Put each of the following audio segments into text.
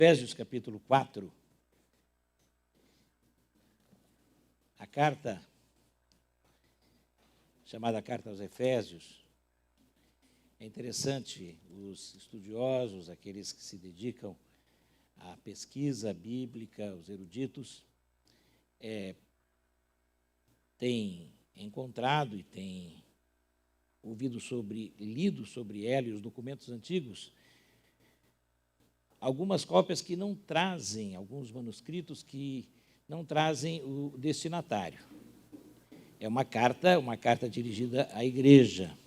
Efésios capítulo 4, a carta chamada Carta aos Efésios. É interessante, os estudiosos, aqueles que se dedicam à pesquisa bíblica, os eruditos, têm encontrado e têm lido sobre ela e os documentos antigos, algumas cópias que não trazem, alguns manuscritos que não trazem o destinatário. É uma carta dirigida à igreja.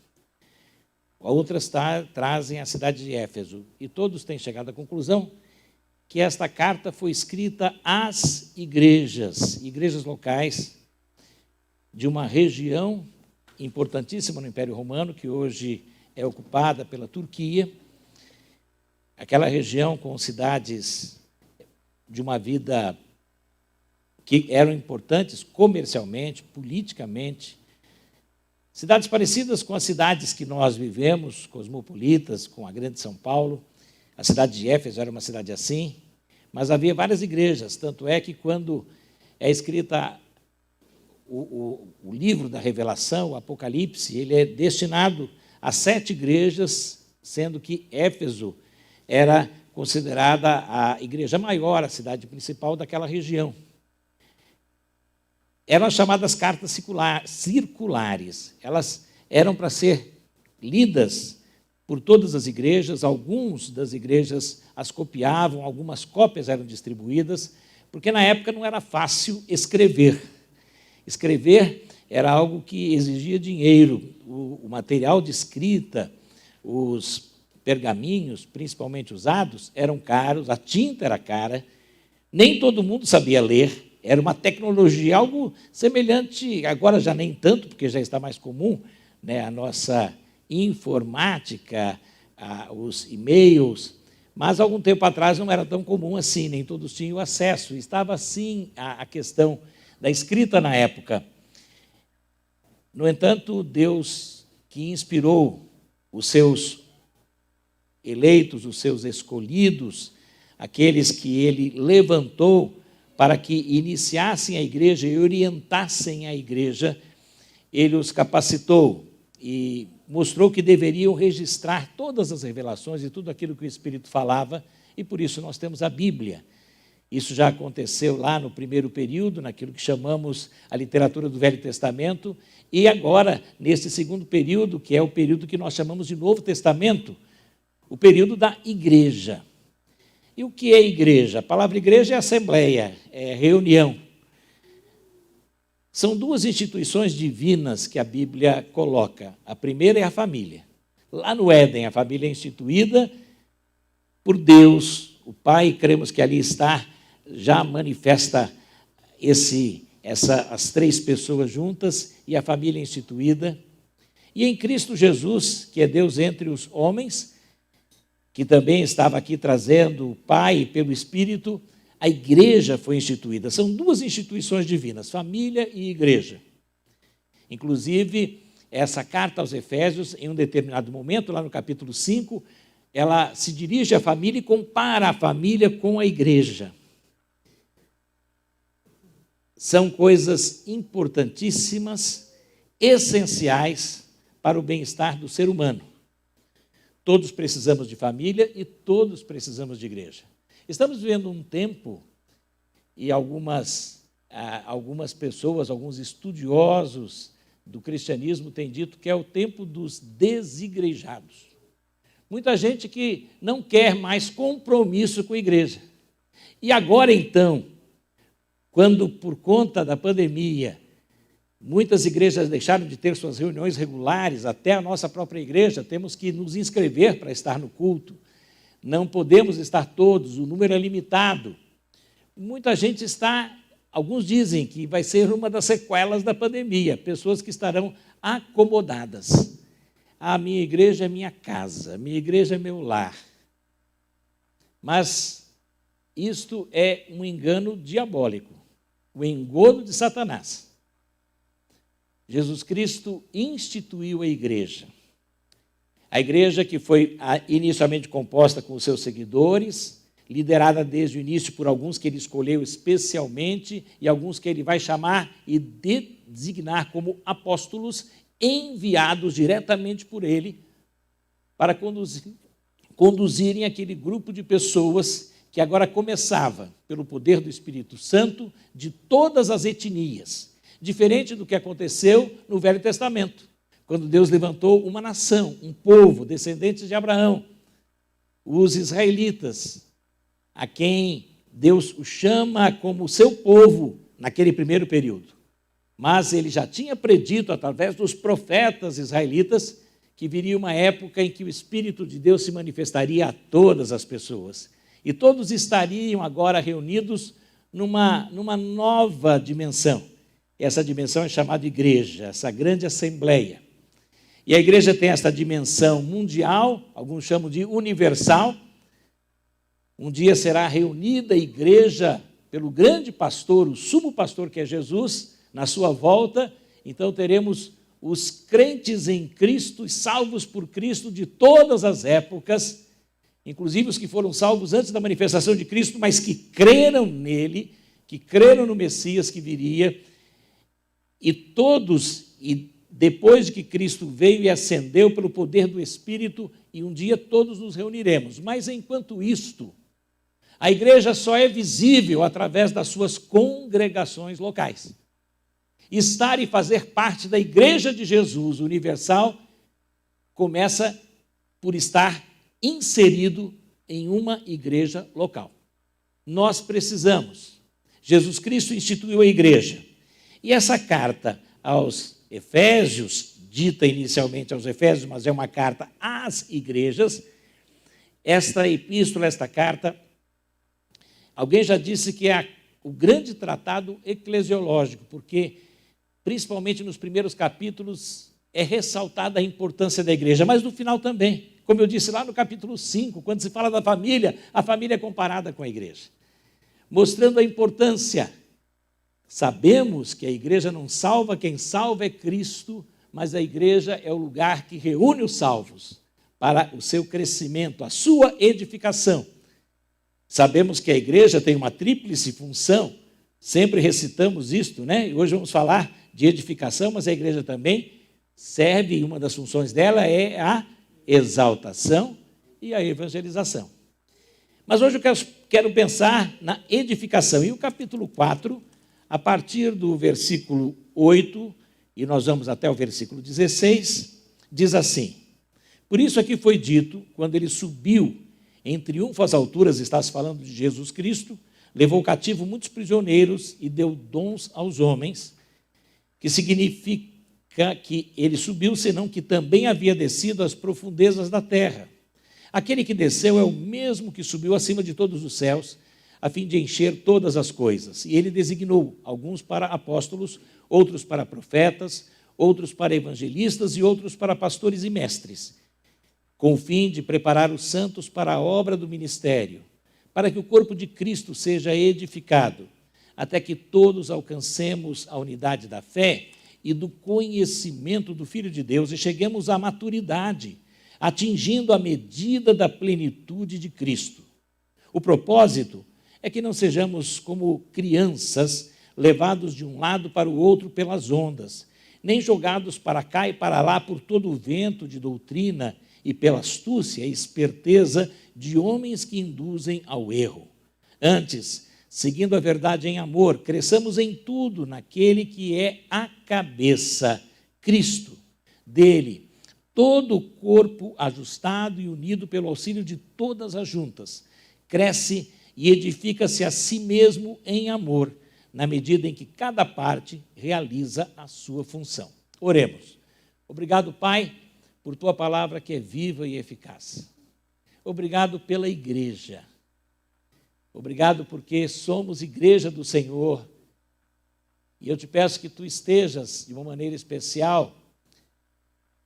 Outras trazem a cidade de Éfeso. E todos têm chegado à conclusão que esta carta foi escrita às igrejas locais de uma região importantíssima no Império Romano, que hoje é ocupada pela Turquia. Aquela região com cidades de uma vida que eram importantes comercialmente, politicamente, cidades parecidas com as cidades que nós vivemos, cosmopolitas, com a grande São Paulo. A cidade de Éfeso era uma cidade assim, mas havia várias igrejas, tanto é que quando é escrita o livro da Revelação, o Apocalipse, ele é destinado a 7 igrejas, sendo que Éfeso era considerada a igreja maior, a cidade principal daquela região. Eram as chamadas cartas circulares. Elas eram para ser lidas por todas as igrejas, algumas das igrejas as copiavam, algumas cópias eram distribuídas, porque na época não era fácil escrever. Escrever era algo que exigia dinheiro. O material de escrita, os pergaminhos, principalmente usados, eram caros, a tinta era cara, nem todo mundo sabia ler, era uma tecnologia, algo semelhante, agora já nem tanto, porque já está mais comum, né, a nossa informática, os e-mails, mas algum tempo atrás não era tão comum assim, nem todos tinham acesso, estava assim a questão da escrita na época. No entanto, Deus, que inspirou os seus eleitos, os seus escolhidos, aqueles que ele levantou para que iniciassem a igreja e orientassem a igreja, ele os capacitou e mostrou que deveriam registrar todas as revelações e tudo aquilo que o Espírito falava, e por isso nós temos a Bíblia. Isso já aconteceu lá no primeiro período, naquilo que chamamos a literatura do Velho Testamento, e agora, nesse segundo período, que é o período que nós chamamos de Novo Testamento, o período da igreja. E o que é igreja? A palavra igreja é assembleia, é reunião. São 2 instituições divinas que a Bíblia coloca. A primeira é a família. Lá no Éden, a família é instituída por Deus, o Pai, e cremos que ali está, já manifesta as 3 pessoas juntas e a família instituída. E em Cristo Jesus, que é Deus entre os homens, que também estava aqui trazendo o Pai pelo Espírito, a igreja foi instituída. São 2 instituições divinas, família e igreja. Inclusive, essa carta aos Efésios, em um determinado momento, lá no capítulo 5, ela se dirige à família e compara a família com a igreja. São coisas importantíssimas, essenciais para o bem-estar do ser humano. Todos precisamos de família e todos precisamos de igreja. Estamos vivendo um tempo, e algumas pessoas, alguns estudiosos do cristianismo têm dito que é o tempo dos desigrejados. Muita gente que não quer mais compromisso com a igreja. E agora, então, quando por conta da pandemia, muitas igrejas deixaram de ter suas reuniões regulares, até a nossa própria igreja, temos que nos inscrever para estar no culto. Não podemos estar todos, o número é limitado. Muita gente está, alguns dizem que vai ser uma das sequelas da pandemia, pessoas que estarão acomodadas. A minha igreja é minha casa, a minha igreja é meu lar. Mas isto é um engano diabólico, o engodo de Satanás. Jesus Cristo instituiu a igreja. A igreja que foi inicialmente composta com os seus seguidores, liderada desde o início por alguns que ele escolheu especialmente e alguns que ele vai chamar e designar como apóstolos, enviados diretamente por ele para conduzirem aquele grupo de pessoas que agora começava, pelo poder do Espírito Santo, de todas as etnias, diferente do que aconteceu no Velho Testamento, quando Deus levantou uma nação, um povo, descendentes de Abraão, os israelitas, a quem Deus o chama como seu povo naquele primeiro período. Mas ele já tinha predito, através dos profetas israelitas, que viria uma época em que o Espírito de Deus se manifestaria a todas as pessoas. E todos estariam agora reunidos numa nova dimensão. Essa dimensão é chamada igreja, essa grande assembleia. E a igreja tem essa dimensão mundial, alguns chamam de universal. Um dia será reunida a igreja pelo grande pastor, o sumo pastor que é Jesus, na sua volta. Então teremos os crentes em Cristo, salvos por Cristo de todas as épocas, inclusive os que foram salvos antes da manifestação de Cristo, mas que creram nele, que creram no Messias que viria, e todos, e depois de que Cristo veio e ascendeu pelo poder do Espírito, e um dia todos nos reuniremos. Mas enquanto isto, a igreja só é visível através das suas congregações locais. Estar e fazer parte da Igreja de Jesus universal começa por estar inserido em uma igreja local. Nós precisamos. Jesus Cristo instituiu a igreja. E essa carta aos Efésios, dita inicialmente aos Efésios, mas é uma carta às igrejas, esta epístola, esta carta, alguém já disse que é o grande tratado eclesiológico, porque principalmente nos primeiros capítulos, é ressaltada a importância da igreja, mas no final também. Como eu disse lá no capítulo 5, quando se fala da família, a família é comparada com a igreja, mostrando a importância. Sabemos que a igreja não salva, quem salva é Cristo, mas a igreja é o lugar que reúne os salvos para o seu crescimento, a sua edificação. Sabemos que a igreja tem uma tríplice função, sempre recitamos isto, né? E hoje vamos falar de edificação, mas a igreja também serve, e uma das funções dela é a exaltação e a evangelização. Mas hoje eu quero pensar na edificação. E o capítulo 4, a partir do versículo 8, e nós vamos até o versículo 16, diz assim: por isso aqui foi dito, quando ele subiu em triunfo às alturas, está se falando de Jesus Cristo, levou cativo muitos prisioneiros e deu dons aos homens, que significa que ele subiu, senão que também havia descido às profundezas da terra. Aquele que desceu é o mesmo que subiu acima de todos os céus, a fim de encher todas as coisas. E ele designou alguns para apóstolos, outros para profetas, outros para evangelistas e outros para pastores e mestres, com o fim de preparar os santos para a obra do ministério, para que o corpo de Cristo seja edificado, até que todos alcancemos a unidade da fé e do conhecimento do Filho de Deus e cheguemos à maturidade, atingindo a medida da plenitude de Cristo. O propósito é que não sejamos como crianças, levados de um lado para o outro pelas ondas, nem jogados para cá e para lá por todo o vento de doutrina e pela astúcia e esperteza de homens que induzem ao erro. Antes, seguindo a verdade em amor, cresçamos em tudo naquele que é a cabeça, Cristo. Dele, todo o corpo ajustado e unido pelo auxílio de todas as juntas, cresce e edifica-se a si mesmo em amor, na medida em que cada parte realiza a sua função. Oremos. Obrigado, Pai, por tua palavra que é viva e eficaz. Obrigado pela igreja. Obrigado porque somos igreja do Senhor. E eu te peço que tu estejas, de uma maneira especial,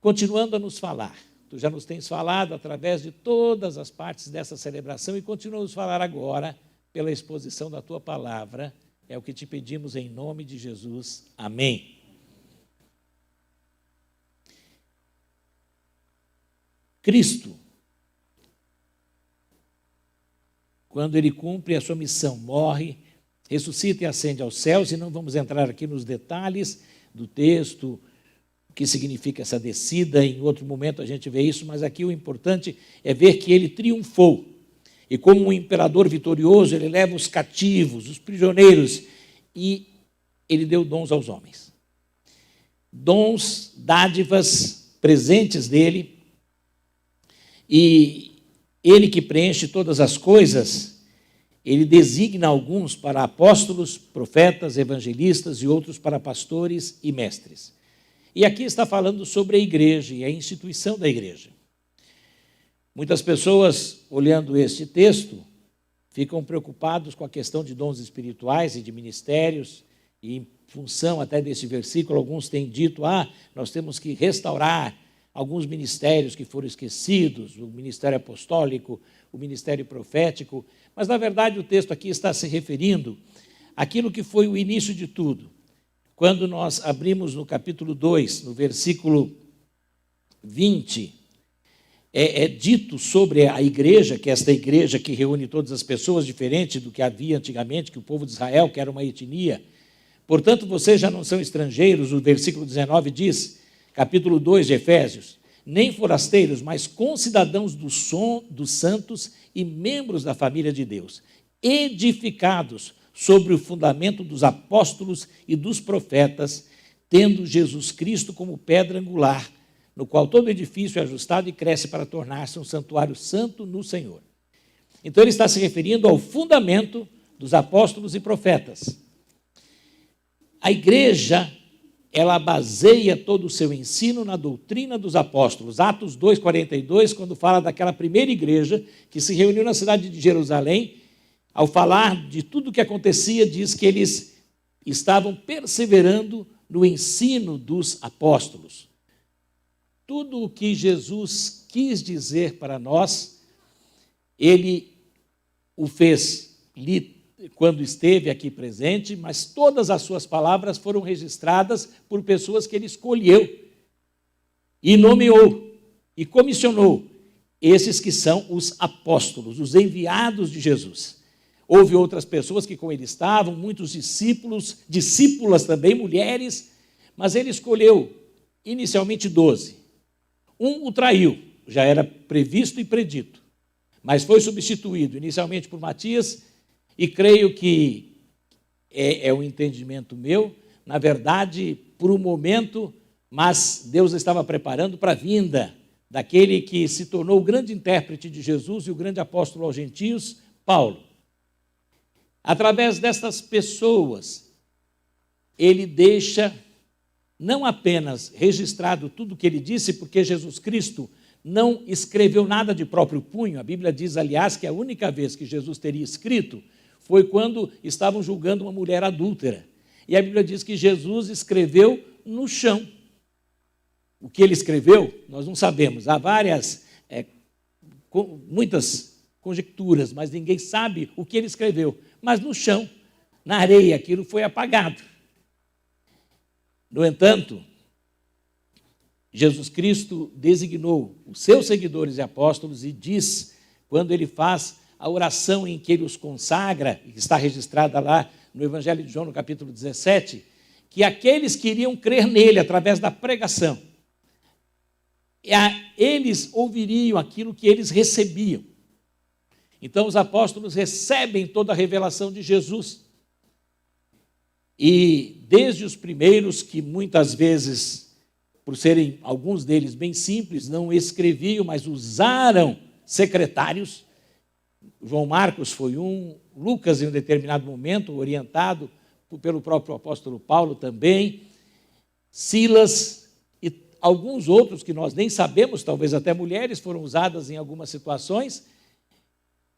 continuando a nos falar. Tu já nos tens falado através de todas as partes dessa celebração e continua a nos falar agora pela exposição da tua palavra. É o que te pedimos em nome de Jesus. Amém. Cristo quando ele cumpre a sua missão, morre, ressuscita e ascende aos céus, e não vamos entrar aqui nos detalhes do texto, o que significa essa descida, em outro momento a gente vê isso, mas aqui o importante é ver que ele triunfou. E como um imperador vitorioso, ele leva os cativos, os prisioneiros, e ele deu dons aos homens. Dons, dádivas, presentes dele, e ele que preenche todas as coisas, ele designa alguns para apóstolos, profetas, evangelistas e outros para pastores e mestres. E aqui está falando sobre a igreja e a instituição da igreja. Muitas pessoas, olhando este texto, ficam preocupados com a questão de dons espirituais e de ministérios, e em função até desse versículo, alguns têm dito, nós temos que restaurar alguns ministérios que foram esquecidos, o ministério apostólico, o ministério profético, mas, na verdade, o texto aqui está se referindo àquilo que foi o início de tudo. Quando nós abrimos no capítulo 2, no versículo 20, é dito sobre a igreja, que é esta igreja que reúne todas as pessoas, diferente do que havia antigamente, que o povo de Israel, que era uma etnia. Portanto, vocês já não são estrangeiros, o versículo 19 diz, capítulo 2 de Efésios, nem forasteiros, mas concidadãos dos santos e membros da família de Deus, edificados sobre o fundamento dos apóstolos e dos profetas, tendo Jesus Cristo como pedra angular, no qual todo edifício é ajustado e cresce para tornar-se um santuário santo no Senhor. Então ele está se referindo ao fundamento dos apóstolos e profetas. A igreja, ela baseia todo o seu ensino na doutrina dos apóstolos. Atos 2,42, quando fala daquela primeira igreja que se reuniu na cidade de Jerusalém, ao falar de tudo o que acontecia, diz que eles estavam perseverando no ensino dos apóstolos. Tudo o que Jesus quis dizer para nós, ele o fez quando esteve aqui presente, mas todas as suas palavras foram registradas por pessoas que ele escolheu e nomeou e comissionou, esses que são os apóstolos, os enviados de Jesus. Houve outras pessoas que com ele estavam, muitos discípulos, discípulas também, mulheres, mas ele escolheu inicialmente 12. Um o traiu, já era previsto e predito, mas foi substituído inicialmente por Matias, e creio que é um entendimento meu, na verdade, por um momento, mas Deus estava preparando para a vinda daquele que se tornou o grande intérprete de Jesus e o grande apóstolo aos gentios, Paulo. Através destas pessoas, ele deixa não apenas registrado tudo o que ele disse, porque Jesus Cristo não escreveu nada de próprio punho. A Bíblia diz, aliás, que a única vez que Jesus teria escrito foi quando estavam julgando uma mulher adúltera. E a Bíblia diz que Jesus escreveu no chão. O que ele escreveu, nós não sabemos. Há muitas conjecturas, mas ninguém sabe o que ele escreveu. Mas no chão, na areia, aquilo foi apagado. No entanto, Jesus Cristo designou os seus seguidores e apóstolos e diz, quando ele faz a oração em que ele os consagra, que está registrada lá no Evangelho de João, no capítulo 17, que aqueles que iriam crer nele através da pregação, eles ouviriam aquilo que eles recebiam. Então, os apóstolos recebem toda a revelação de Jesus. E desde os primeiros, que muitas vezes, por serem alguns deles bem simples, não escreviam, mas usaram secretários. João Marcos foi um, Lucas, em um determinado momento, orientado pelo próprio apóstolo Paulo também, Silas e alguns outros que nós nem sabemos, talvez até mulheres foram usadas em algumas situações.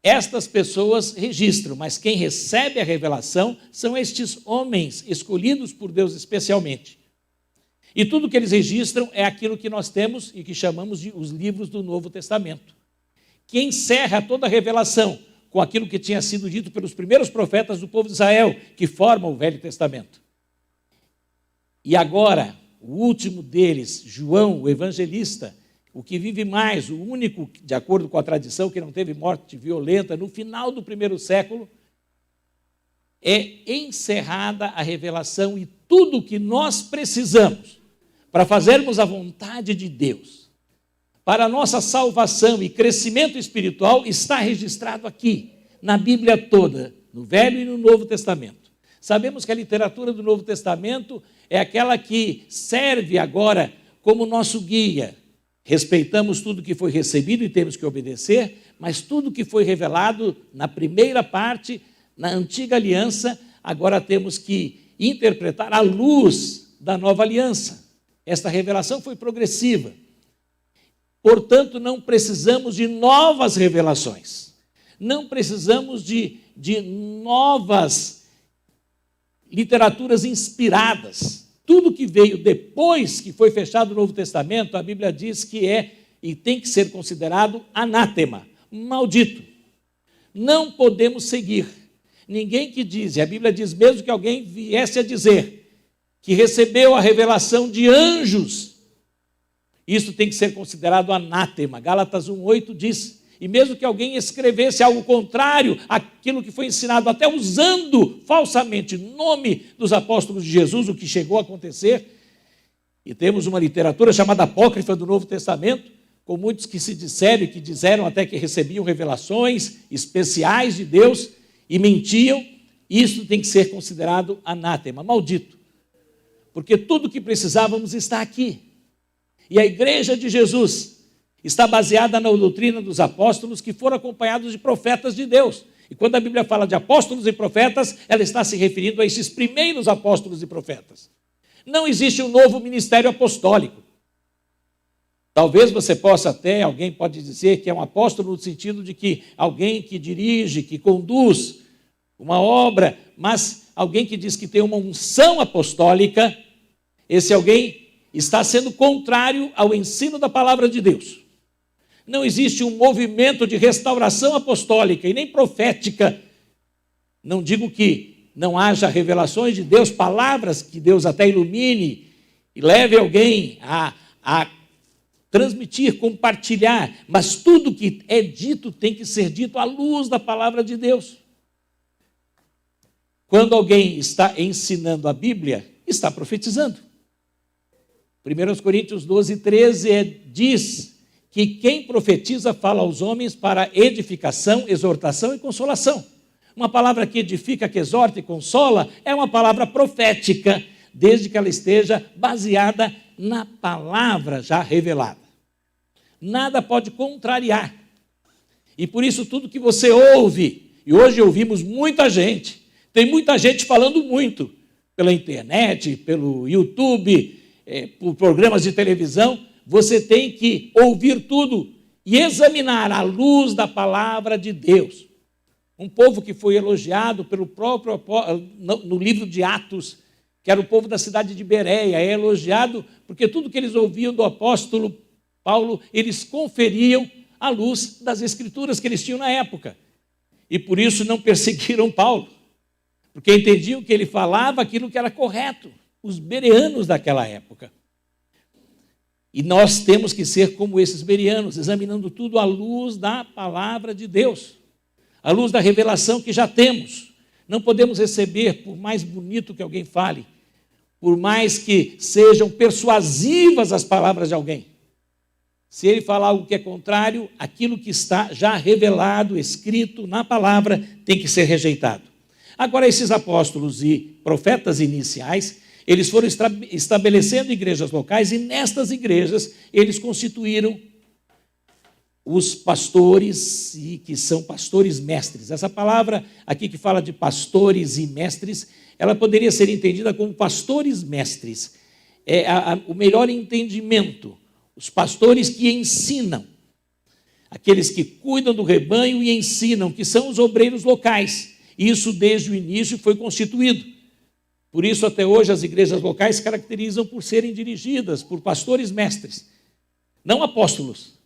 Estas pessoas registram, mas quem recebe a revelação são estes homens escolhidos por Deus especialmente. E tudo que eles registram é aquilo que nós temos e que chamamos de os livros do Novo Testamento, que encerra toda a revelação com aquilo que tinha sido dito pelos primeiros profetas do povo de Israel, que formam o Velho Testamento. E agora, o último deles, João, o evangelista, o que vive mais, o único, de acordo com a tradição, que não teve morte violenta, no final do primeiro século, é encerrada a revelação e tudo o que nós precisamos para fazermos a vontade de Deus, para a nossa salvação e crescimento espiritual, está registrado aqui, na Bíblia toda, no Velho e no Novo Testamento. Sabemos que a literatura do Novo Testamento é aquela que serve agora como nosso guia. Respeitamos tudo que foi recebido e temos que obedecer, mas tudo que foi revelado na primeira parte, na antiga aliança, agora temos que interpretar à luz da nova aliança. Esta revelação foi progressiva. Portanto, não precisamos de novas revelações. Não precisamos de novas literaturas inspiradas. Tudo que veio depois que foi fechado o Novo Testamento, a Bíblia diz que é e tem que ser considerado anátema, maldito. Não podemos seguir. Ninguém que diz, e a Bíblia diz mesmo que alguém viesse a dizer que recebeu a revelação de anjos, isso tem que ser considerado anátema. Gálatas 1:8 diz, e mesmo que alguém escrevesse algo contrário àquilo que foi ensinado, até usando falsamente o nome dos apóstolos de Jesus, o que chegou a acontecer, e temos uma literatura chamada apócrifa do Novo Testamento, com muitos que se disseram e que disseram até que recebiam revelações especiais de Deus e mentiam, isso tem que ser considerado anátema, maldito, porque tudo o que precisávamos está aqui. E a igreja de Jesus está baseada na doutrina dos apóstolos que foram acompanhados de profetas de Deus. E quando a Bíblia fala de apóstolos e profetas, ela está se referindo a esses primeiros apóstolos e profetas. Não existe um novo ministério apostólico. Talvez você possa até, alguém pode dizer que é um apóstolo no sentido de que alguém que dirige, que conduz uma obra, mas alguém que diz que tem uma unção apostólica, esse alguém está sendo contrário ao ensino da palavra de Deus. Não existe um movimento de restauração apostólica e nem profética. Não digo que não haja revelações de Deus, palavras que Deus até ilumine e leve alguém a transmitir, compartilhar, mas tudo que é dito tem que ser dito à luz da palavra de Deus. Quando alguém está ensinando a Bíblia, está profetizando. 1 Coríntios 12:13 diz que quem profetiza fala aos homens para edificação, exortação e consolação. Uma palavra que edifica, que exorta e consola é uma palavra profética, desde que ela esteja baseada na palavra já revelada. Nada pode contrariar. E por isso tudo que você ouve, e hoje ouvimos muita gente, tem muita gente falando muito, pela internet, pelo YouTube, por programas de televisão, você tem que ouvir tudo e examinar à luz da palavra de Deus. Um povo que foi elogiado pelo próprio, no livro de Atos, que era o povo da cidade de Bereia, é elogiado porque tudo que eles ouviam do apóstolo Paulo, eles conferiam à luz das escrituras que eles tinham na época. E por isso não perseguiram Paulo, porque entendiam que ele falava aquilo que era correto, os bereanos daquela época. E nós temos que ser como esses bereanos, examinando tudo à luz da palavra de Deus, à luz da revelação que já temos. Não podemos receber, por mais bonito que alguém fale, por mais que sejam persuasivas as palavras de alguém. Se ele falar algo que é contrário, aquilo que está já revelado, escrito na palavra, tem que ser rejeitado. Agora, esses apóstolos e profetas iniciais, eles foram estabelecendo igrejas locais e nestas igrejas eles constituíram os pastores, e que são pastores mestres. Essa palavra aqui que fala de pastores e mestres, ela poderia ser entendida como pastores mestres. É o melhor entendimento. Os pastores que ensinam, aqueles que cuidam do rebanho e ensinam, que são os obreiros locais. Isso desde o início foi constituído. Por isso, até hoje, as igrejas locais se caracterizam por serem dirigidas por pastores mestres. Não apóstolos,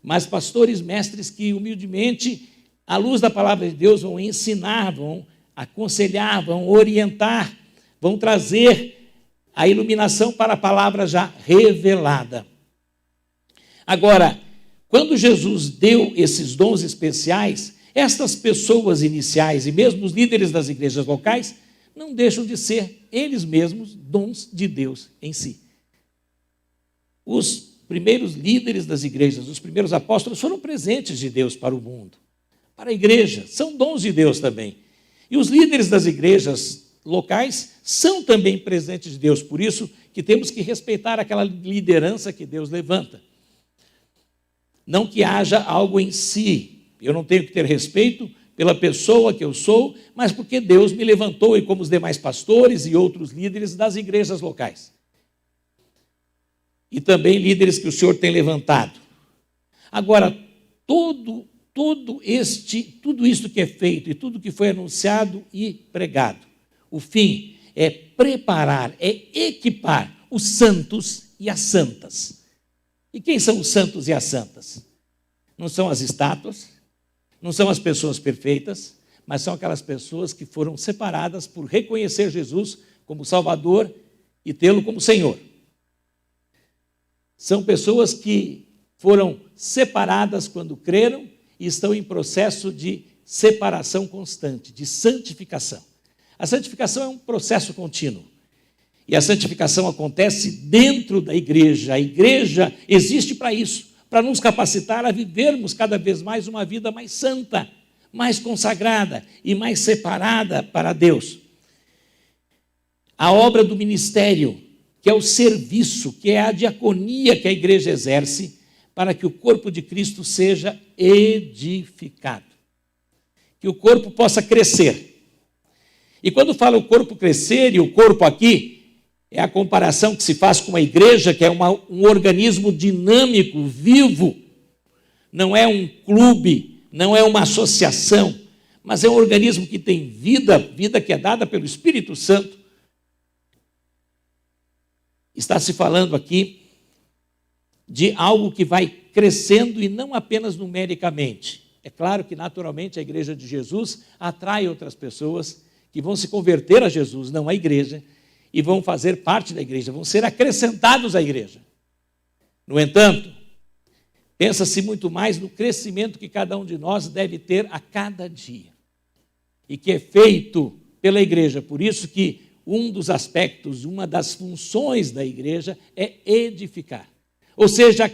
mas pastores mestres que, humildemente, à luz da palavra de Deus, vão ensinar, vão aconselhar, vão orientar, vão trazer a iluminação para a palavra já revelada. Agora, quando Jesus deu esses dons especiais, estas pessoas iniciais e mesmo os líderes das igrejas locais não deixam de ser eles mesmos dons de Deus em si. Os primeiros líderes das igrejas, os primeiros apóstolos foram presentes de Deus para o mundo, para a igreja, são dons de Deus também. E os líderes das igrejas locais são também presentes de Deus, por isso que temos que respeitar aquela liderança que Deus levanta. Não que haja algo em si, eu não tenho que ter respeito pela pessoa que eu sou, mas porque Deus me levantou, e como os demais pastores e outros líderes das igrejas locais. E também líderes que o Senhor tem levantado. Agora, tudo isso que é feito e tudo que foi anunciado e pregado, o fim é preparar, é equipar os santos e as santas. E quem são os santos e as santas? Não são as estátuas, não são as pessoas perfeitas, mas são aquelas pessoas que foram separadas por reconhecer Jesus como Salvador e tê-lo como Senhor. São pessoas que foram separadas quando creram e estão em processo de separação constante, de santificação. A santificação é um processo contínuo. E a santificação acontece dentro da igreja. A igreja existe para isso, para nos capacitar a vivermos cada vez mais uma vida mais santa, mais consagrada e mais separada para Deus. A obra do ministério, que é o serviço, que é a diaconia que a igreja exerce, para que o corpo de Cristo seja edificado. Que o corpo possa crescer. E quando fala o corpo crescer, e o corpo aqui, é a comparação que se faz com a igreja, que é um organismo dinâmico, vivo. Não é um clube, não é uma associação, mas é um organismo que tem vida, vida que é dada pelo Espírito Santo. Está se falando aqui de algo que vai crescendo e não apenas numericamente. É claro que, naturalmente, a igreja de Jesus atrai outras pessoas que vão se converter a Jesus, não à igreja, e vão fazer parte da igreja, vão ser acrescentados à igreja. No entanto, pensa-se muito mais no crescimento que cada um de nós deve ter a cada dia, e que é feito pela igreja. Por isso que um dos aspectos, uma das funções da igreja é edificar, ou seja,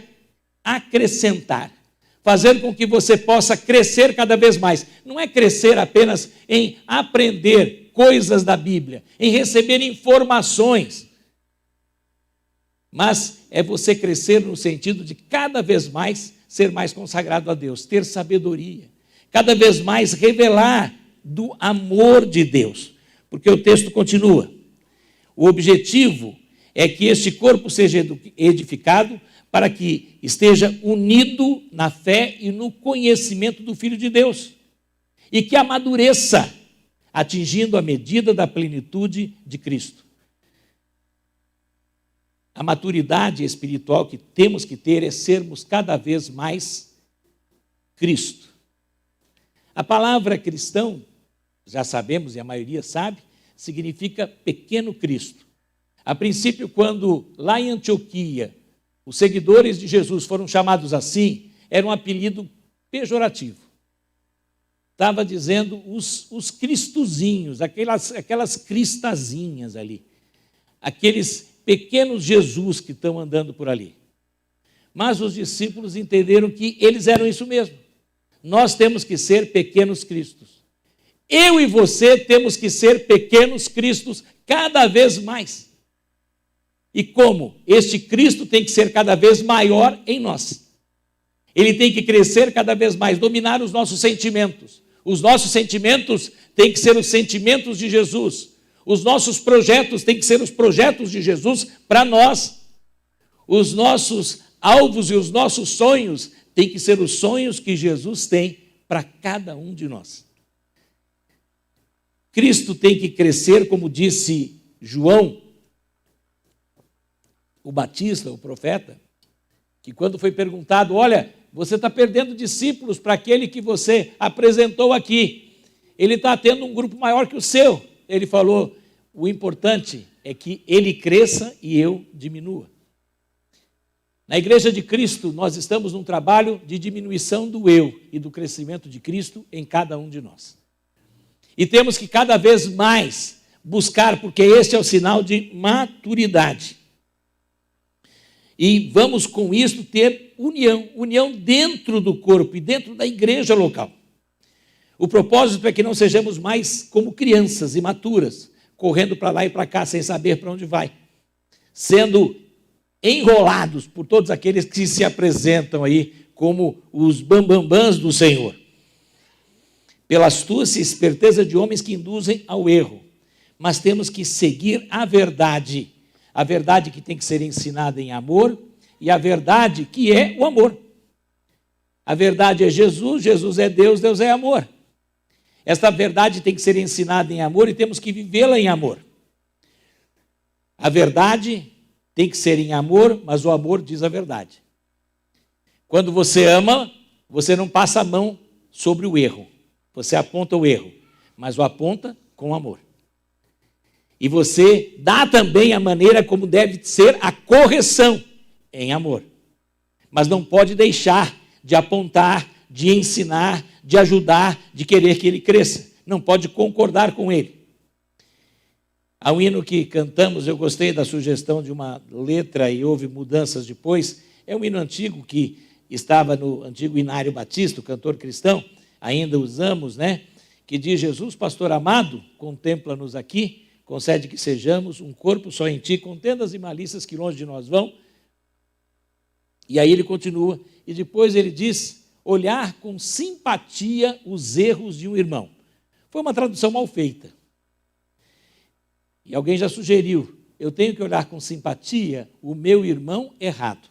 acrescentar, fazer com que você possa crescer cada vez mais. Não é crescer apenas em aprender coisas da Bíblia, em receber informações, mas é você crescer no sentido de cada vez mais ser mais consagrado a Deus, ter sabedoria, cada vez mais revelar do amor de Deus, porque o texto continua. O objetivo é que este corpo seja edificado para que esteja unido na fé e no conhecimento do Filho de Deus, e que amadureça, atingindo a medida da plenitude de Cristo. A maturidade espiritual que temos que ter é sermos cada vez mais Cristo. A palavra cristão, já sabemos e a maioria sabe, significa pequeno Cristo. A princípio, quando lá em Antioquia, os seguidores de Jesus foram chamados assim, era um apelido pejorativo. Estava dizendo os cristozinhos, aquelas cristazinhas ali, aqueles pequenos Jesus que estão andando por ali. Mas os discípulos entenderam que eles eram isso mesmo. Nós temos que ser pequenos cristos. Eu e você temos que ser pequenos cristos cada vez mais. E como? Este Cristo tem que ser cada vez maior em nós. Ele tem que crescer cada vez mais, dominar os nossos sentimentos. Os nossos sentimentos têm que ser os sentimentos de Jesus. Os nossos projetos têm que ser os projetos de Jesus para nós. Os nossos alvos e os nossos sonhos têm que ser os sonhos que Jesus tem para cada um de nós. Cristo tem que crescer, como disse João, o Batista, o profeta, que quando foi perguntado, olha, você está perdendo discípulos para aquele que você apresentou aqui. Ele está tendo um grupo maior que o seu. Ele falou, o importante é que ele cresça e eu diminua. Na Igreja de Cristo, nós estamos num trabalho de diminuição do eu e do crescimento de Cristo em cada um de nós. E temos que cada vez mais buscar, porque este é o sinal de maturidade. E vamos com isso ter união dentro do corpo e dentro da igreja local. O propósito é que não sejamos mais como crianças imaturas, correndo para lá e para cá sem saber para onde vai, sendo enrolados por todos aqueles que se apresentam aí como os bambambãs do Senhor, pela astúcia e esperteza de homens que induzem ao erro. Mas temos que seguir a verdade que tem que ser ensinada em amor, e a verdade que é o amor. A verdade é Jesus, Jesus é Deus, Deus é amor. Esta verdade tem que ser ensinada em amor e temos que vivê-la em amor. A verdade tem que ser em amor, mas o amor diz a verdade. Quando você ama, você não passa a mão sobre o erro. Você aponta o erro, mas o aponta com amor. E você dá também a maneira como deve ser a correção em amor. Mas não pode deixar de apontar, de ensinar, de ajudar, de querer que ele cresça. Não pode concordar com ele. Há um hino que cantamos, eu gostei da sugestão de uma letra e houve mudanças depois. É um hino antigo que estava no antigo Inário Batista, o cantor cristão, ainda usamos, né? Que diz: Jesus, pastor amado, contempla-nos aqui, concede que sejamos um corpo só em ti, contendas e malícias que longe de nós vão. E aí ele continua, e depois ele diz: olhar com simpatia os erros de um irmão. Foi uma tradução mal feita. E alguém já sugeriu: eu tenho que olhar com simpatia o meu irmão errado,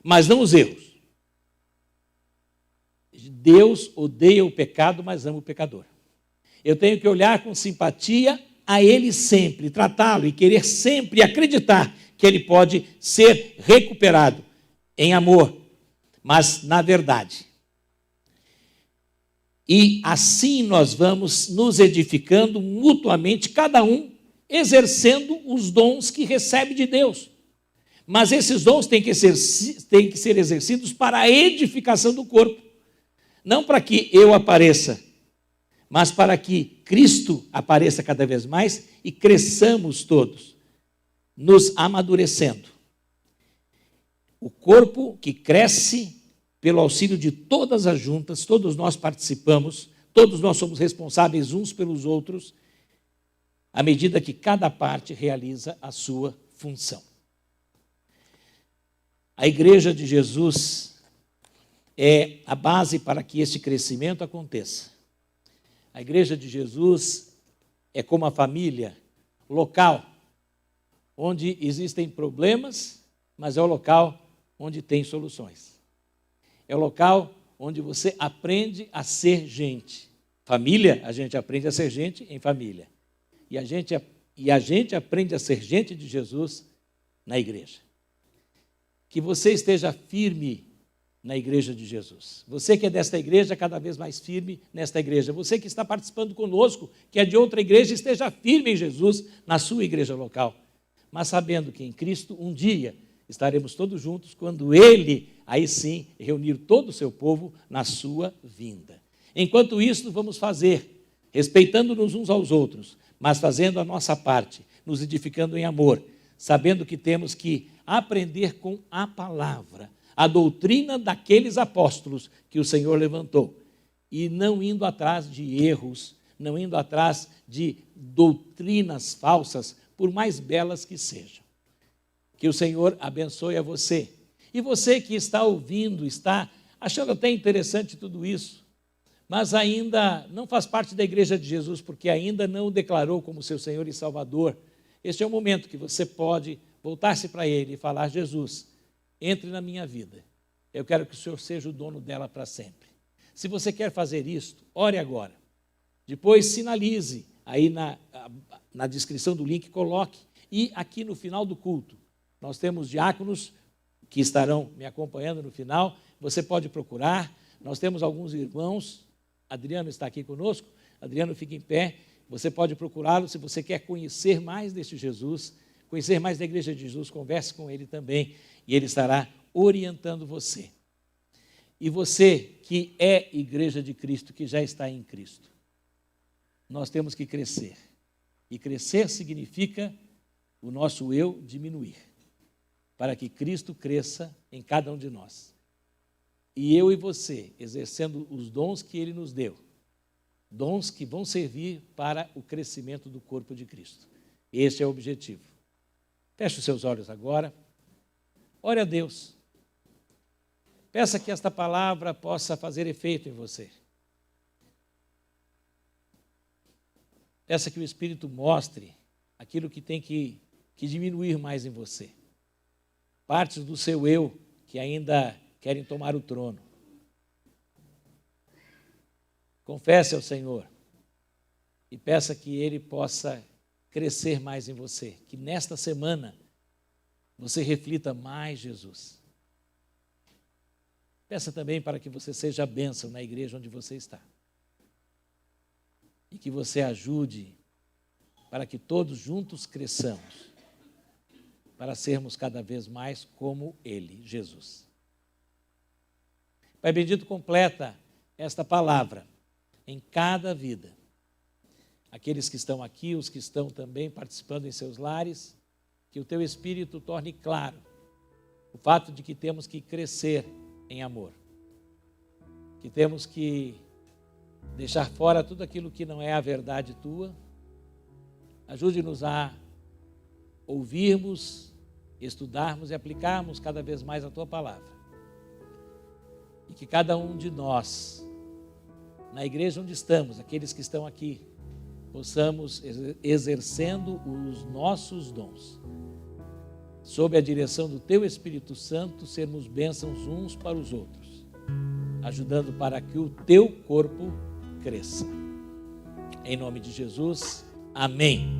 mas não os erros. Deus odeia o pecado, mas ama o pecador. Eu tenho que olhar com simpatia a ele sempre, tratá-lo e querer sempre acreditar que ele pode ser recuperado em amor, mas na verdade. E assim nós vamos nos edificando mutuamente, cada um exercendo os dons que recebe de Deus. Mas esses dons têm que ser exercidos para a edificação do corpo. Não para que eu apareça, mas para que Cristo apareça cada vez mais e cresçamos todos, nos amadurecendo. O corpo que cresce pelo auxílio de todas as juntas, todos nós participamos, todos nós somos responsáveis uns pelos outros, à medida que cada parte realiza a sua função. A Igreja de Jesus é a base para que esse crescimento aconteça. A Igreja de Jesus é como a família local, onde existem problemas, mas é o local onde tem soluções. É o local onde você aprende a ser gente. Família, a gente aprende a ser gente em família. E a gente aprende a ser gente de Jesus na igreja. Que você esteja firme na igreja de Jesus. Você que é desta igreja, cada vez mais firme nesta igreja. Você que está participando conosco, que é de outra igreja, esteja firme em Jesus, na sua igreja local. Mas sabendo que em Cristo, um dia, estaremos todos juntos, quando Ele, aí sim, reunir todo o seu povo na sua vinda. Enquanto isso, vamos fazer, respeitando-nos uns aos outros, mas fazendo a nossa parte, nos edificando em amor, sabendo que temos que aprender com a palavra, a doutrina daqueles apóstolos que o Senhor levantou, e não indo atrás de erros, não indo atrás de doutrinas falsas, por mais belas que sejam. Que o Senhor abençoe a você. E você que está ouvindo, está achando até interessante tudo isso, mas ainda não faz parte da Igreja de Jesus, porque ainda não o declarou como seu Senhor e Salvador, este é o momento que você pode voltar-se para Ele e falar: Jesus, entre na minha vida, eu quero que o Senhor seja o dono dela para sempre. Se você quer fazer isto, ore agora. Depois sinalize aí na descrição do link, coloque. E aqui no final do culto, nós temos diáconos que estarão me acompanhando no final. Você pode procurar. Nós temos alguns irmãos. Adriano está aqui conosco. Adriano, fica em pé. Você pode procurá-lo se você quer conhecer mais deste Jesus, conhecer mais da Igreja de Jesus, converse com ele também, e ele estará orientando você. E você que é igreja de Cristo, que já está em Cristo, nós temos que crescer. E crescer significa o nosso eu diminuir, para que Cristo cresça em cada um de nós. E eu e você, exercendo os dons que Ele nos deu, dons que vão servir para o crescimento do corpo de Cristo. Este é o objetivo. Feche os seus olhos agora. Ore a Deus. Peça que esta palavra possa fazer efeito em você. Peça que o Espírito mostre aquilo que tem que diminuir mais em você. Partes do seu eu que ainda querem tomar o trono. Confesse ao Senhor e peça que Ele possa crescer mais em você, que nesta semana você reflita mais Jesus. Peça também para que você seja bênção na igreja onde você está. E que você ajude para que todos juntos cresçamos, para sermos cada vez mais como Ele, Jesus. Pai bendito, completa esta palavra em cada vida. Aqueles que estão aqui, os que estão também participando em seus lares, que o Teu Espírito torne claro o fato de que temos que crescer em amor, que temos que deixar fora tudo aquilo que não é a verdade Tua. Ajude-nos a ouvirmos, estudarmos e aplicarmos cada vez mais a Tua palavra. E que cada um de nós, na igreja onde estamos, aqueles que estão aqui, possamos, exercendo os nossos dons, sob a direção do Teu Espírito Santo, sermos bênçãos uns para os outros, ajudando para que o Teu corpo cresça. Em nome de Jesus, amém.